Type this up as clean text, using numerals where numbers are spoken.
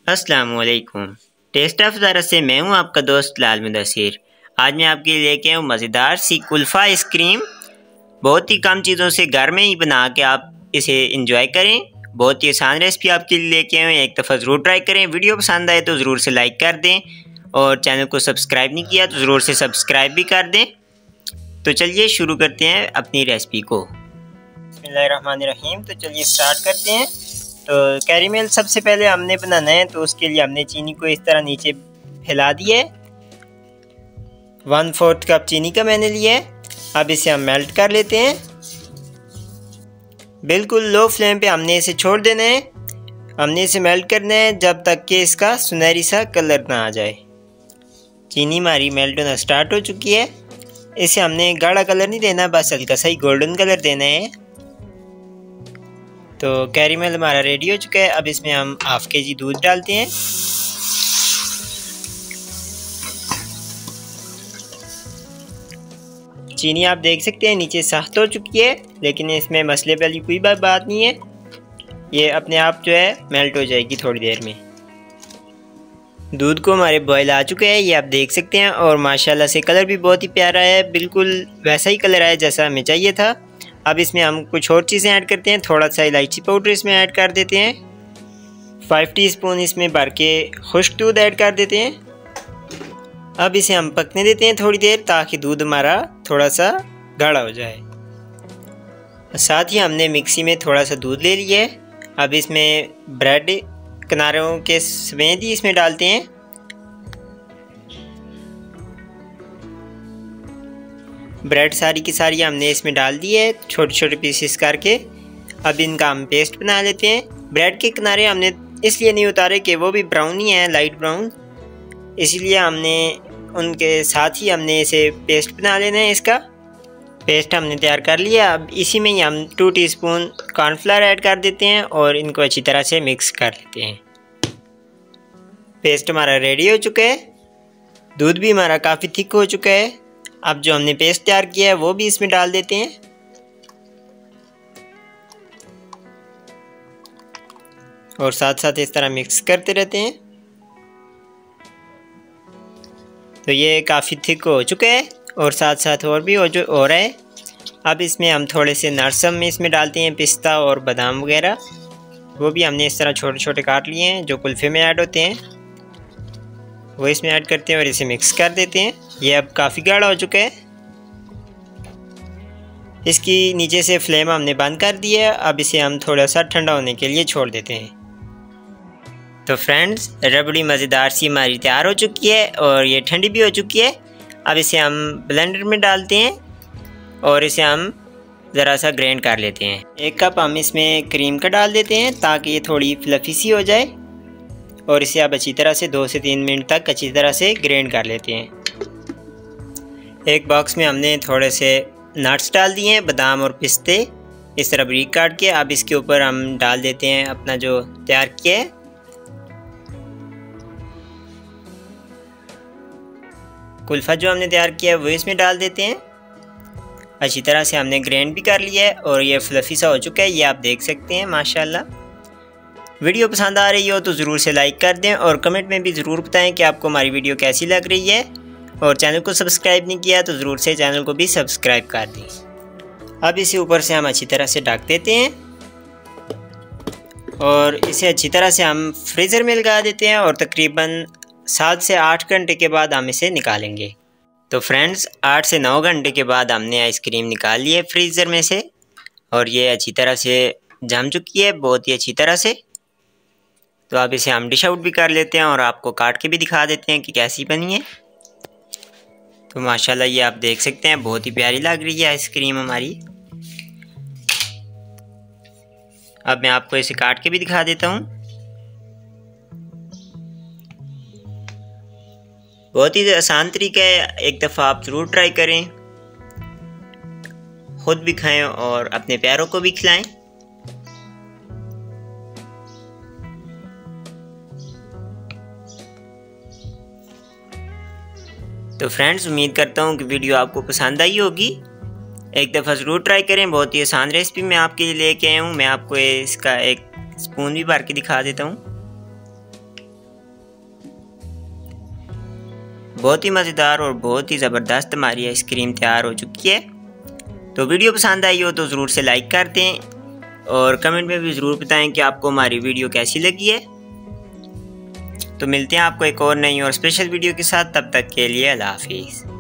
अस्सलामुअलैकुम। Test of Zaara से मैं हूं आपका दोस्त लाल मुदस्सिर। आज मैं आपके लिए लेके आऊँ मज़ेदार सी कुल्फ़ा आइसक्रीम। बहुत ही कम चीज़ों से घर में ही बना के आप इसे इंजॉय करें। बहुत ही आसान रेसिपी आपके लिए लेके आए, एक दफ़ा ज़रूर ट्राई करें। वीडियो पसंद आए तो ज़रूर से लाइक कर दें और चैनल को सब्सक्राइब नहीं किया तो ज़रूर से सब्सक्राइब भी कर दें। तो चलिए शुरू करते हैं अपनी रेसिपी को। बिस्मिल्लाहिर्रहमानिर्रहीम। तो चलिए स्टार्ट करते हैं। तो कैरेमल सबसे पहले हमने बनाना है, तो उसके लिए हमने चीनी को इस तरह नीचे फैला दिया है। 1/4 कप चीनी का मैंने लिया है। अब इसे हम मेल्ट कर लेते हैं। बिल्कुल लो फ्लेम पे हमने इसे छोड़ देना है। हमने इसे मेल्ट करना है जब तक कि इसका सुनहरी सा कलर ना आ जाए। चीनी हमारी मेल्ट होना स्टार्ट हो चुकी है। इसे हमने गाढ़ा कलर नहीं देना, बस हल्का सा ही गोल्डन कलर देना है। तो कैरेमल हमारा रेडी हो चुका है। अब इसमें हम 1/2 kg दूध डालते हैं। चीनी आप देख सकते हैं नीचे सख्त हो चुकी है, लेकिन इसमें मसले वाली कोई बात नहीं है। ये अपने आप जो है मेल्ट हो जाएगी थोड़ी देर में। दूध को हमारे बॉयल आ चुके हैं, ये आप देख सकते हैं। और माशाल्लाह से कलर भी बहुत ही प्यारा है, बिल्कुल वैसा ही कलर आया जैसा हमें चाहिए था। अब इसमें हम कुछ और चीज़ें ऐड करते हैं। थोड़ा सा इलायची पाउडर इसमें ऐड कर देते हैं। 5 टीस्पून इसमें भर के खुश्क दूध ऐड कर देते हैं। अब इसे हम पकने देते हैं थोड़ी देर, ताकि दूध हमारा थोड़ा सा गाढ़ा हो जाए। साथ ही हमने मिक्सी में थोड़ा सा दूध ले लिया है। अब इसमें ब्रेड किनारों के समेत ही इसमें डालते हैं। ब्रेड सारी की सारी हमने इसमें डाल दी है छोटे छोटे पीसेस करके। अब इनका हम पेस्ट बना लेते हैं। ब्रेड के किनारे हमने इसलिए नहीं उतारे कि वो भी ब्राउन ही है, लाइट ब्राउन, इसीलिए हमने उनके साथ ही हमने इसे पेस्ट बना लेना है। इसका पेस्ट हमने तैयार कर लिया। अब इसी में ही हम 2 टीस्पून कॉर्नफ्लावर ऐड कर देते हैं और इनको अच्छी तरह से मिक्स कर लेते हैं। पेस्ट हमारा रेडी हो चुका है। दूध भी हमारा काफ़ी थिक हो चुका है। अब जो हमने पेस्ट तैयार किया है वो भी इसमें डाल देते हैं। और साथ साथ इस तरह मिक्स करते रहते हैं। तो ये काफ़ी थिक हो चुका है और साथ साथ और भी हो रहा है। अब इसमें हम थोड़े से नट्स हम इसमें डालते हैं, पिस्ता और बादाम वगैरह। वो भी हमने इस तरह छोटे छोटे काट लिए हैं, जो कुल्फ़े में ऐड होते हैं, वो इसमें ऐड करते हैं और इसे मिक्स कर देते हैं। ये अब काफ़ी गाढ़ा हो चुका है। इसकी नीचे से फ्लेम हमने बंद कर दी है। अब इसे हम थोड़ा सा ठंडा होने के लिए छोड़ देते हैं। तो फ्रेंड्स, रबड़ी मज़ेदार सी हमारी तैयार हो चुकी है और ये ठंडी भी हो चुकी है। अब इसे हम ब्लेंडर में डालते हैं और इसे हम ज़रा सा ग्राइंड कर लेते हैं। 1 कप हम इसमें क्रीम का डाल देते हैं, ताकि ये थोड़ी फ्लफ़ी सी हो जाए। और इसे आप अच्छी तरह से 2 से 3 मिनट तक अच्छी तरह से ग्राइंड कर लेते हैं। एक बॉक्स में हमने थोड़े से नट्स डाल दिए हैं, बादाम और पिस्ते, इस तरह बारीक काट के। अब इसके ऊपर हम डाल देते हैं अपना जो तैयार किया है। कुल्फ़ा जो हमने तैयार किया है वो इसमें डाल देते हैं। अच्छी तरह से हमने ग्राइंड भी कर लिया है और ये फ्लफ़ी सा हो चुका है, ये आप देख सकते हैं माशाल्लाह। वीडियो पसंद आ रही हो तो ज़रूर से लाइक कर दें और कमेंट में भी ज़रूर बताएं कि आपको हमारी वीडियो कैसी लग रही है। और चैनल को सब्सक्राइब नहीं किया तो ज़रूर से चैनल को भी सब्सक्राइब कर दें। अब इसे ऊपर से हम अच्छी तरह से ढक देते हैं और इसे अच्छी तरह से हम फ्रीज़र में लगा देते हैं और तकरीबन 7 से 8 घंटे के बाद हम इसे निकालेंगे। तो फ्रेंड्स, 8 से 9 घंटे के बाद हमने आइसक्रीम निकाल ली है फ्रीज़र में से और ये अच्छी तरह से जम चुकी है, बहुत ही अच्छी तरह से। तो अब इसे हम डिश आउट भी कर लेते हैं और आपको काट के भी दिखा देते हैं कि कैसी बनी है। तो माशाल्लाह ये आप देख सकते हैं, बहुत ही प्यारी लग रही है आइसक्रीम हमारी। अब मैं आपको इसे काट के भी दिखा देता हूँ। बहुत ही आसान तरीका है, एक दफ़ा आप ज़रूर ट्राई करें, खुद भी खाएं और अपने प्यारों को भी खिलाएं। तो फ्रेंड्स, उम्मीद करता हूँ कि वीडियो आपको पसंद आई होगी। एक दफ़ा ज़रूर ट्राई करें, बहुत ही आसान रेसिपी मैं आपके लिए लेके आया हूँ। मैं आपको इसका एक स्पून भी भर के दिखा देता हूँ। बहुत ही मज़ेदार और बहुत ही ज़बरदस्त हमारी आइसक्रीम तैयार हो चुकी है। तो वीडियो पसंद आई हो तो ज़रूर से लाइक कर दें और कमेंट में भी ज़रूर बताएं कि आपको हमारी वीडियो कैसी लगी है। तो मिलते हैं आपको एक और नई और स्पेशल वीडियो के साथ, तब तक के लिए अल्लाह हाफिज़।